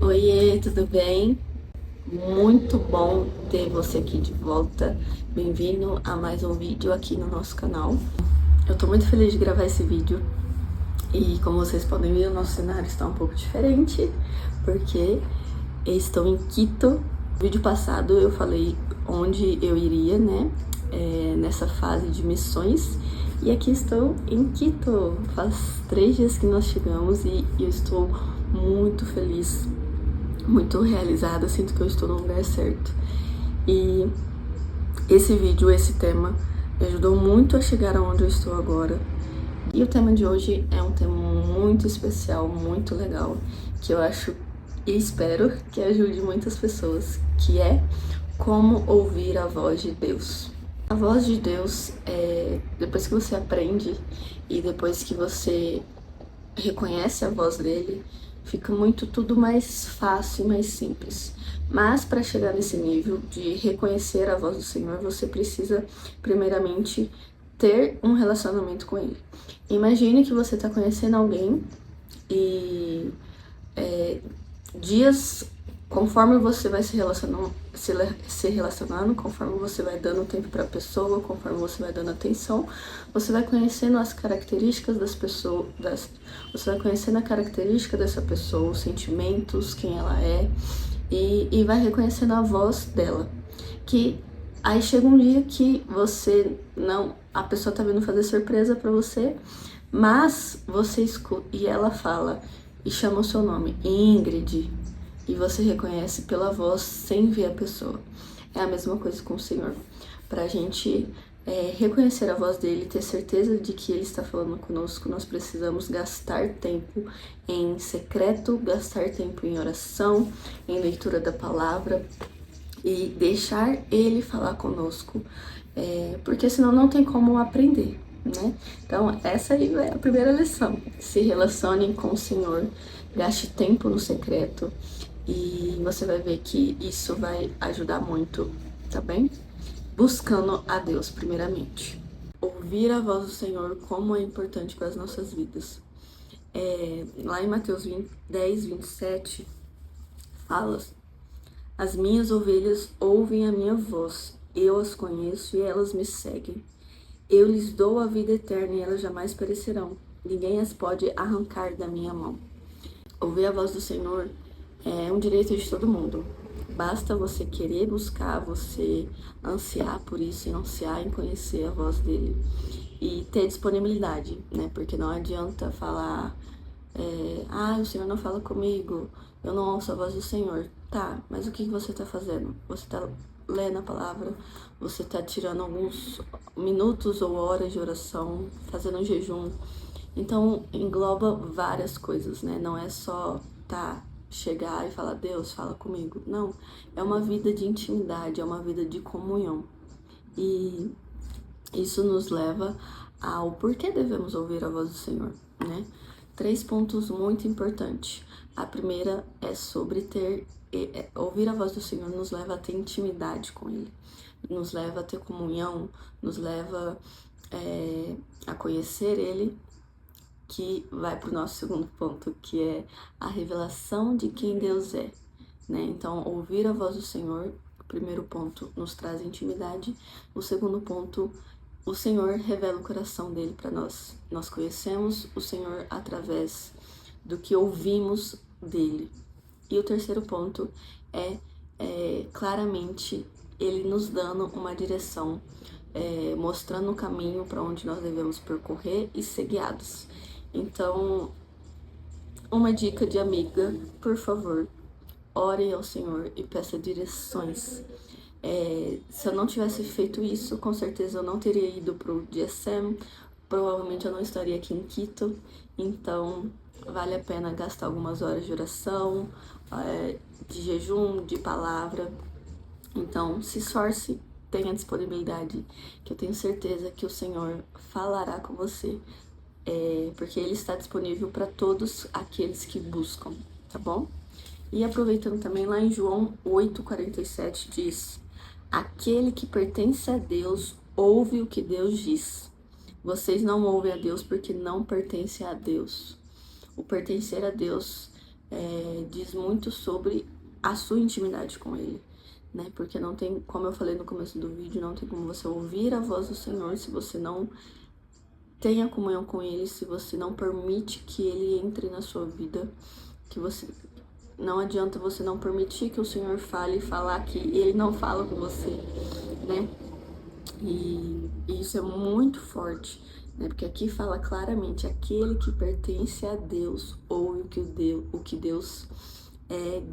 Oiê, tudo bem? Muito bom ter você aqui de volta. Bem-vindo a mais um vídeo aqui no nosso canal. Eu tô muito feliz de gravar esse vídeo e, como vocês podem ver, o nosso cenário está um pouco diferente porque eu estou em Quito. No vídeo passado eu falei onde eu iria, né? Nessa fase de missões. E aqui estou em Quito. Faz 3 dias que nós chegamos e eu estou muito feliz, muito realizada, sinto que eu estou no lugar certo. E esse vídeo, esse tema, me ajudou muito a chegar aonde eu estou agora. E o tema de hoje é um tema muito especial, muito legal, que eu acho e espero que ajude muitas pessoas, que é como ouvir a voz de Deus. A voz de Deus, depois que você aprende e depois que você reconhece a voz dele, fica tudo mais fácil e mais simples. Mas para chegar nesse nível de reconhecer a voz do Senhor, você precisa primeiramente ter um relacionamento com ele. Imagine que você está conhecendo alguém e dias, conforme você vai se relacionando, conforme você vai dando tempo para a pessoa, conforme você vai dando atenção, você vai conhecendo as características das pessoas, você vai conhecendo a característica dessa pessoa, os sentimentos, quem ela é, e vai reconhecendo a voz dela. Que aí chega um dia que você não, a pessoa tá vindo fazer surpresa para você, mas você escuta e ela fala e chama o seu nome, Ingrid, e você reconhece pela voz sem ver a pessoa. É a mesma coisa com o Senhor. Pra gente reconhecer a voz dele, ter certeza de que ele está falando conosco, nós precisamos gastar tempo em secreto, gastar tempo em oração, em leitura da palavra e deixar ele falar conosco, porque senão não tem como aprender, né? Então essa aí é a primeira lição. Se relacione com o Senhor, gaste tempo no secreto e você vai ver que isso vai ajudar muito, tá bem? Buscando a Deus primeiramente. Ouvir a voz do Senhor, como é importante para as nossas vidas. Lá em Mateus 10, 27, fala: as minhas ovelhas ouvem a minha voz, eu as conheço e elas me seguem. Eu lhes dou a vida eterna e elas jamais perecerão. Ninguém as pode arrancar da minha mão. Ouvir a voz do Senhor é um direito de todo mundo. Basta você querer buscar, você ansiar por isso, e ansiar em conhecer a voz dele e ter disponibilidade, né? Porque não adianta falar, o Senhor não fala comigo, eu não ouço a voz do Senhor. Tá, mas o que você tá fazendo? Você tá lendo a palavra, você tá tirando alguns minutos ou horas de oração, fazendo um jejum. Então engloba várias coisas, né? Não é só chegar e falar, Deus, fala comigo. Não, é uma vida de intimidade, é uma vida de comunhão. E isso nos leva ao porquê devemos ouvir a voz do Senhor, né? 3 pontos muito importantes. A primeira é sobre ouvir a voz do Senhor nos leva a ter intimidade com Ele, nos leva a ter comunhão, nos leva a conhecer Ele, que vai para o nosso segundo ponto, que é a revelação de quem Deus é, né? Então, ouvir a voz do Senhor, o primeiro ponto, nos traz intimidade. O segundo ponto, o Senhor revela o coração dele para nós. Nós conhecemos o Senhor através do que ouvimos dele. E o terceiro ponto é claramente ele nos dando uma direção, mostrando o caminho para onde nós devemos percorrer e ser guiados. Então, uma dica de amiga, por favor, ore ao Senhor e peça direções. Se eu não tivesse feito isso, com certeza eu não teria ido pro DSM, provavelmente eu não estaria aqui em Quito. Então, vale a pena gastar algumas horas de oração, de jejum, de palavra. Então, se esforce tenha disponibilidade, que eu tenho certeza que o Senhor falará com você, porque Ele está disponível para todos aqueles que buscam, tá bom? E aproveitando também, lá em João 8,47 diz: aquele que pertence a Deus ouve o que Deus diz. Vocês não ouvem a Deus porque não pertencem a Deus. O pertencer a Deus diz muito sobre a sua intimidade com Ele, né? Porque não tem, como eu falei no começo do vídeo, não tem como você ouvir a voz do Senhor se você não tem a comunhão com Ele, se você não permite que Ele entre na sua vida, que você... Não adianta você não permitir que o Senhor fale e falar que Ele não fala com você, né? E isso é muito forte, né? Porque aqui fala claramente: aquele que pertence a Deus ouve o que Deus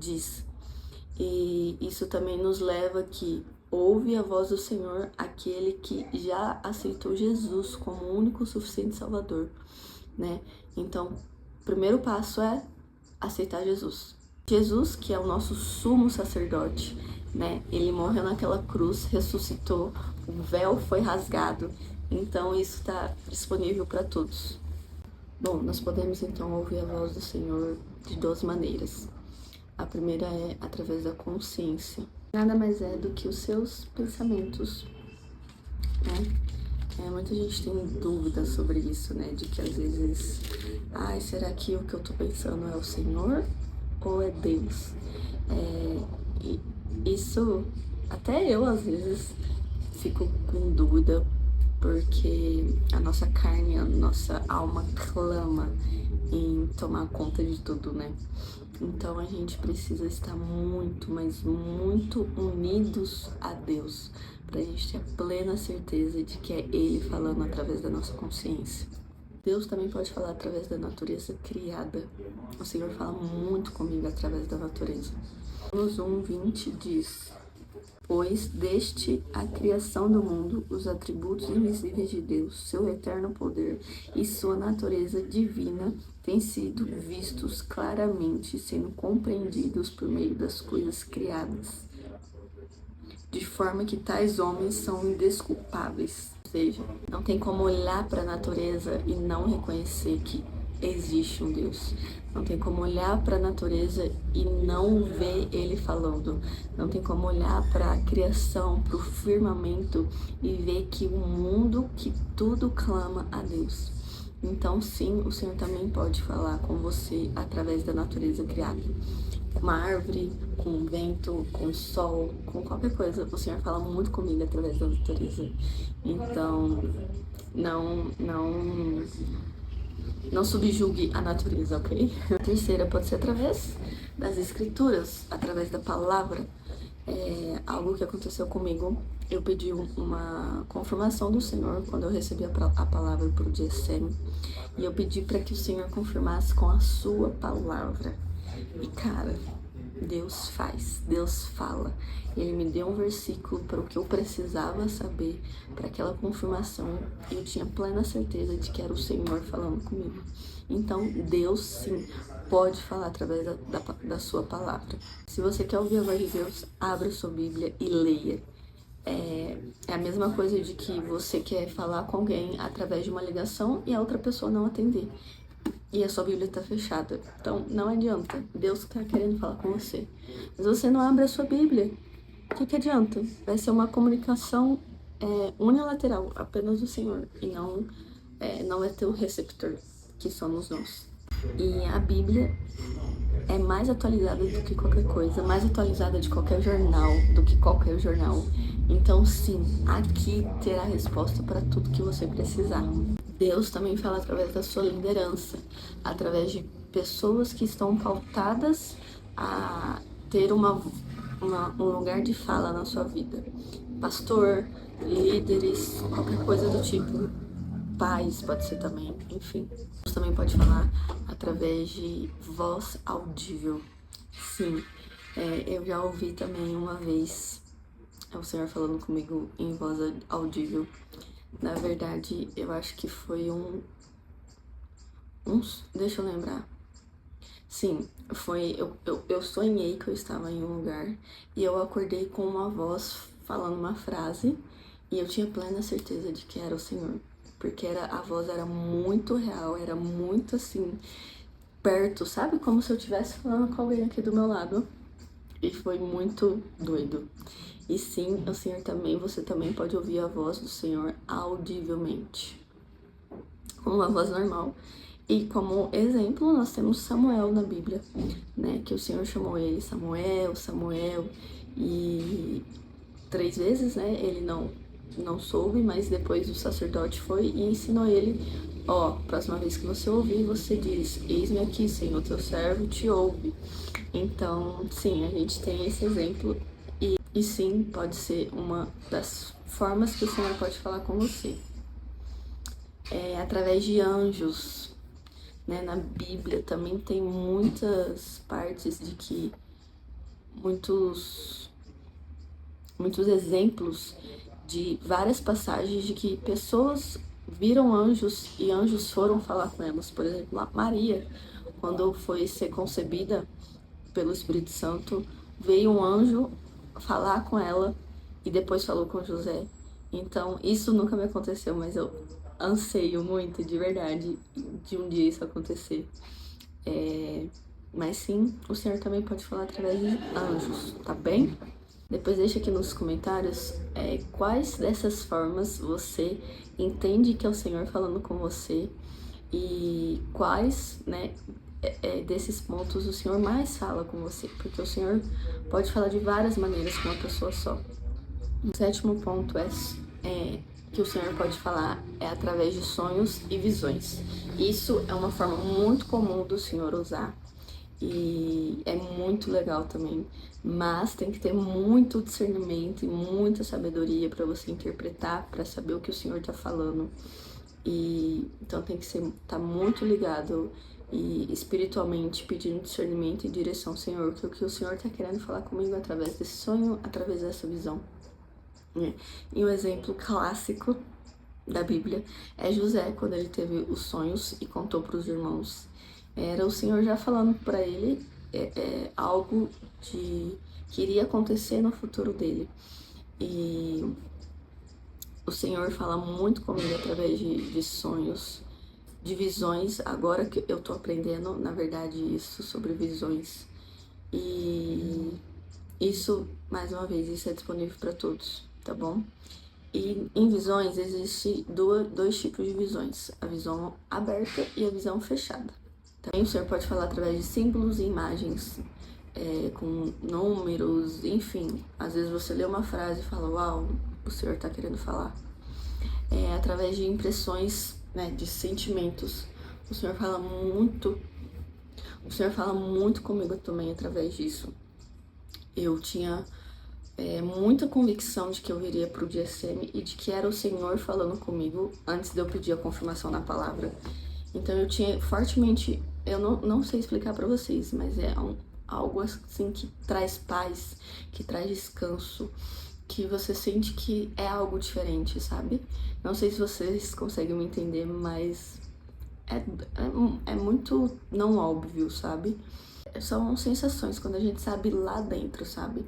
diz. E isso também nos leva que ouve a voz do Senhor aquele que já aceitou Jesus como o único suficiente Salvador, né? Então, o primeiro passo é aceitar Jesus. Jesus, que é o nosso sumo sacerdote, né? Ele morreu naquela cruz, ressuscitou, o véu foi rasgado. Então, isso está disponível para todos. Bom, nós podemos então ouvir a voz do Senhor de duas maneiras. A primeira é através da consciência. Nada mais é do que os seus pensamentos, né? Muita gente tem dúvidas sobre isso, né? De que às vezes, será que o que eu tô pensando é o Senhor ou é Deus? E isso, até eu às vezes fico com dúvida, porque a nossa carne, a nossa alma clama em tomar conta de tudo, né? Então a gente precisa estar muito, mas muito unidos a Deus, pra gente ter a plena certeza de que é Ele falando através da nossa consciência. Deus também pode falar através da natureza criada. O Senhor fala muito comigo através da natureza. Romanos 1:20 diz: pois deste a criação do mundo, os atributos invisíveis de Deus, seu eterno poder e sua natureza divina têm sido vistos claramente, sendo compreendidos por meio das coisas criadas, de forma que tais homens são indesculpáveis. Ou seja, não tem como olhar para a natureza e não reconhecer que existe um Deus. Não tem como olhar para a natureza e não ver Ele falando. Não tem como olhar para a criação, para o firmamento e ver que o mundo, que tudo clama a Deus. Então sim, o Senhor também pode falar com você através da natureza criada. Com uma árvore, com um vento, com o sol, com qualquer coisa. O Senhor fala muito comigo através da natureza. Então, não subjugue a natureza, ok? A terceira pode ser através das escrituras, através da palavra. Algo que aconteceu comigo, eu pedi uma confirmação do Senhor quando eu recebi a palavra para o GSM. E eu pedi para que o Senhor confirmasse com a sua palavra. E cara, Deus faz, Deus fala. Ele me deu um versículo para o que eu precisava saber, para aquela confirmação, e eu tinha plena certeza de que era o Senhor falando comigo. Então, Deus sim pode falar através da sua palavra. Se você quer ouvir a voz de Deus, abra sua Bíblia e leia. É a mesma coisa de que você quer falar com alguém através de uma ligação e a outra pessoa não atender. E a sua Bíblia está fechada. Então, não adianta. Deus está querendo falar com você. Mas você não abre a sua Bíblia. O que adianta? Vai ser uma comunicação unilateral, apenas do Senhor. E não vai ter o receptor, que somos nós. E a Bíblia é mais atualizada do que qualquer coisa. Mais atualizada de qualquer jornal, do que qualquer jornal. Então, sim, aqui terá resposta para tudo que você precisar. Deus também fala através da sua liderança, através de pessoas que estão pautadas a ter um lugar de fala na sua vida. Pastor, líderes, qualquer coisa do tipo. Pais, pode ser também, enfim. Deus também pode falar através de voz audível. Sim, eu já ouvi também uma vez o Senhor falando comigo em voz audível. Na verdade, eu acho que foi deixa eu lembrar. Sim, foi... Eu sonhei que eu estava em um lugar e eu acordei com uma voz falando uma frase e eu tinha plena certeza de que era o Senhor, porque a voz era muito real, era muito assim, perto, sabe? Como se eu estivesse falando com alguém aqui do meu lado. E foi muito doido. E sim, o Senhor também, você também pode ouvir a voz do Senhor audivelmente, como uma voz normal. E como exemplo, nós temos Samuel na Bíblia, né? Que o Senhor chamou ele Samuel, Samuel, e 3 vezes, né? Ele não soube, mas depois o sacerdote foi e ensinou ele: ó, próxima vez que você ouvir, você diz: eis-me aqui, Senhor, teu servo te ouve. Então, sim, a gente tem esse exemplo e sim, pode ser uma das formas que o Senhor pode falar com você. Através de anjos, né? Na Bíblia também tem muitas partes de que muitos exemplos de várias passagens de que pessoas viram anjos e anjos foram falar com elas. Por exemplo, Maria, quando foi ser concebida pelo Espírito Santo, veio um anjo falar com ela e depois falou com José. Então, isso nunca me aconteceu, mas eu anseio muito, de verdade, de um dia isso acontecer. Mas sim, o Senhor também pode falar através de anjos, tá bem? Depois deixa aqui nos comentários quais dessas formas você entende que é o Senhor falando com você e quais, né, desses pontos o Senhor mais fala com você, porque o Senhor pode falar de várias maneiras com uma pessoa só. O 7º ponto que o Senhor pode falar através de sonhos e visões. Isso é uma forma muito comum do Senhor usar e é muito legal também, mas tem que ter muito discernimento e muita sabedoria para você interpretar, para saber o que o Senhor está falando. E então tem que estar muito ligado e espiritualmente pedindo discernimento e direção, Senhor, que o que o Senhor está querendo falar comigo através desse sonho, através dessa visão. E um exemplo clássico da Bíblia é José, quando ele teve os sonhos e contou para os irmãos. Era o Senhor já falando para ele algo que iria acontecer no futuro dele. E o Senhor fala muito comigo através de sonhos, de visões. Agora que eu tô aprendendo, na verdade, isso sobre visões. E isso, mais uma vez, isso é disponível para todos, tá bom? E em visões, existem dois tipos de visões: a visão aberta e a visão fechada. Também o Senhor pode falar através de símbolos e imagens, com números, enfim. Às vezes você lê uma frase e fala: uau, o Senhor está querendo falar. Através de impressões, né, de sentimentos. O Senhor fala muito comigo também através disso. Eu tinha muita convicção de que eu viria para o GSM e de que era o Senhor falando comigo antes de eu pedir a confirmação na palavra. Então eu tinha fortemente, eu não sei explicar para vocês, mas algo assim que traz paz, que traz descanso, que você sente que é algo diferente, sabe? Não sei se vocês conseguem me entender, mas é muito não óbvio, sabe? São sensações quando a gente sabe lá dentro, sabe?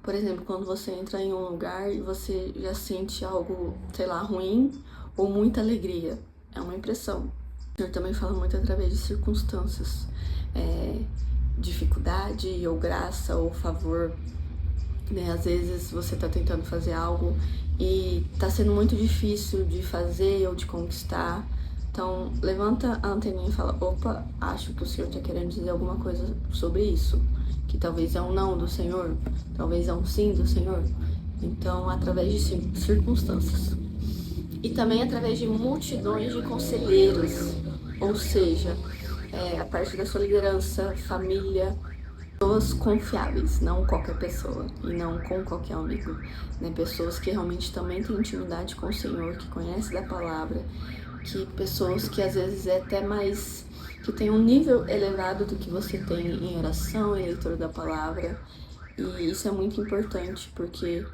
Por exemplo, quando você entra em um lugar e você já sente algo, sei lá, ruim ou muita alegria. É uma impressão. O Senhor também fala muito através de circunstâncias, dificuldade ou graça ou favor, né? Às vezes você tá tentando fazer algo e tá sendo muito difícil de fazer ou de conquistar. Então, levanta a anteninha e fala: opa, acho que o Senhor tá querendo dizer alguma coisa sobre isso. Que talvez é um não do Senhor, talvez é um sim do Senhor. Então, através de circunstâncias. E também através de multidões de conselheiros, ou seja, a parte da sua liderança, família, pessoas confiáveis, não qualquer pessoa e não com qualquer amigo, né? Pessoas que realmente também têm intimidade com o Senhor, que conhecem da palavra, que pessoas que às vezes até mais, que tem um nível elevado do que você tem em oração e leitura da palavra. E isso é muito importante porque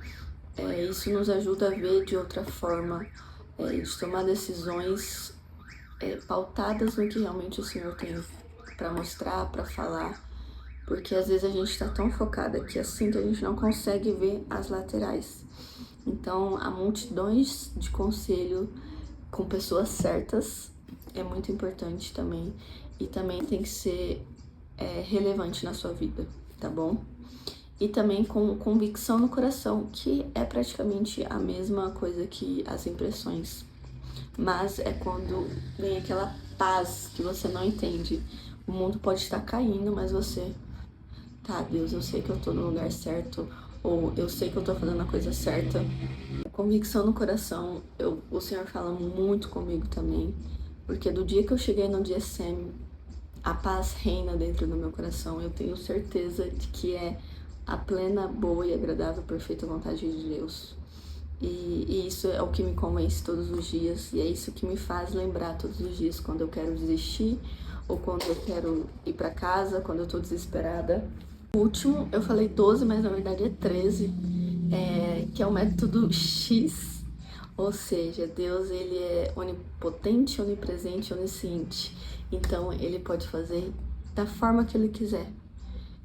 isso nos ajuda a ver de outra forma, de tomar decisões pautadas no que realmente o Senhor tem para mostrar, para falar. Porque às vezes a gente tá tão focada aqui assim que a gente não consegue ver as laterais. Então, há multidões de conselho com pessoas certas é muito importante também. E também tem que ser relevante na sua vida, tá bom? E também com convicção no coração, que é praticamente a mesma coisa que as impressões. Mas é quando vem aquela paz que você não entende. O mundo pode estar caindo, mas você, tá, Deus, eu sei que eu tô no lugar certo, ou eu sei que eu tô fazendo a coisa certa. Convicção no coração, o Senhor fala muito comigo também, porque do dia que eu cheguei no DSM, a paz reina dentro do meu coração. Eu tenho certeza de que é a plena, boa e agradável, perfeita vontade de Deus. E isso é o que me convence todos os dias, e é isso que me faz lembrar todos os dias quando eu quero desistir, ou quando eu quero ir para casa, quando eu tô desesperada. O último, eu falei 12, mas na verdade é 13, que é o método X, ou seja, Deus ele é onipotente, onipresente, onisciente. Então ele pode fazer da forma que ele quiser.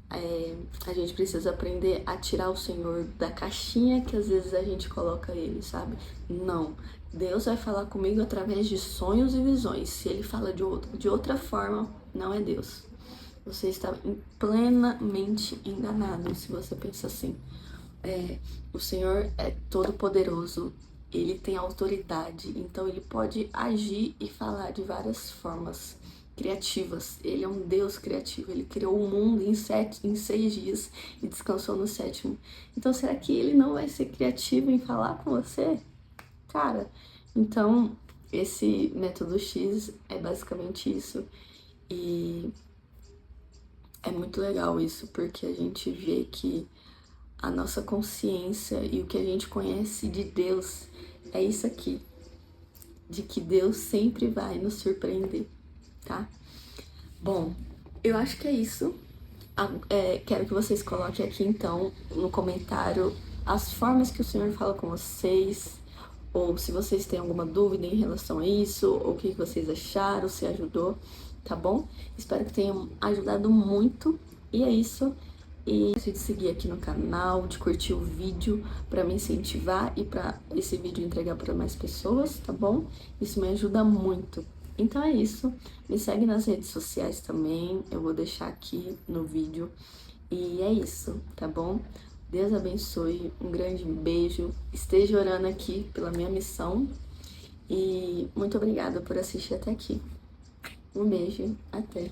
A gente precisa aprender a tirar o Senhor da caixinha que às vezes a gente coloca ele, sabe? Não. Deus vai falar comigo através de sonhos e visões. Se ele fala de outra forma, não é Deus. Você está plenamente enganado se você pensa assim. O Senhor é todo poderoso, ele tem autoridade, então ele pode agir e falar de várias formas criativas. Ele é um Deus criativo, ele criou o mundo em 6 dias e descansou no 7º. Então será que ele não vai ser criativo em falar com você? Cara, então esse método X é basicamente isso. E é muito legal isso, porque a gente vê que a nossa consciência e o que a gente conhece de Deus é isso aqui, de que Deus sempre vai nos surpreender, tá? Bom, eu acho que é isso. Quero que vocês coloquem aqui então no comentário as formas que o Senhor fala com vocês, ou se vocês têm alguma dúvida em relação a isso, ou o que vocês acharam, se ajudou, tá bom? Espero que tenham ajudado muito. E é isso. E de seguir aqui no canal, de curtir o vídeo para me incentivar e para esse vídeo entregar para mais pessoas, tá bom? Isso me ajuda muito. Então é isso. Me segue nas redes sociais também, eu vou deixar aqui no vídeo. E é isso, tá bom? Deus abençoe, um grande beijo. Esteja orando aqui pela minha missão. E muito obrigada por assistir até aqui. Um beijo, até.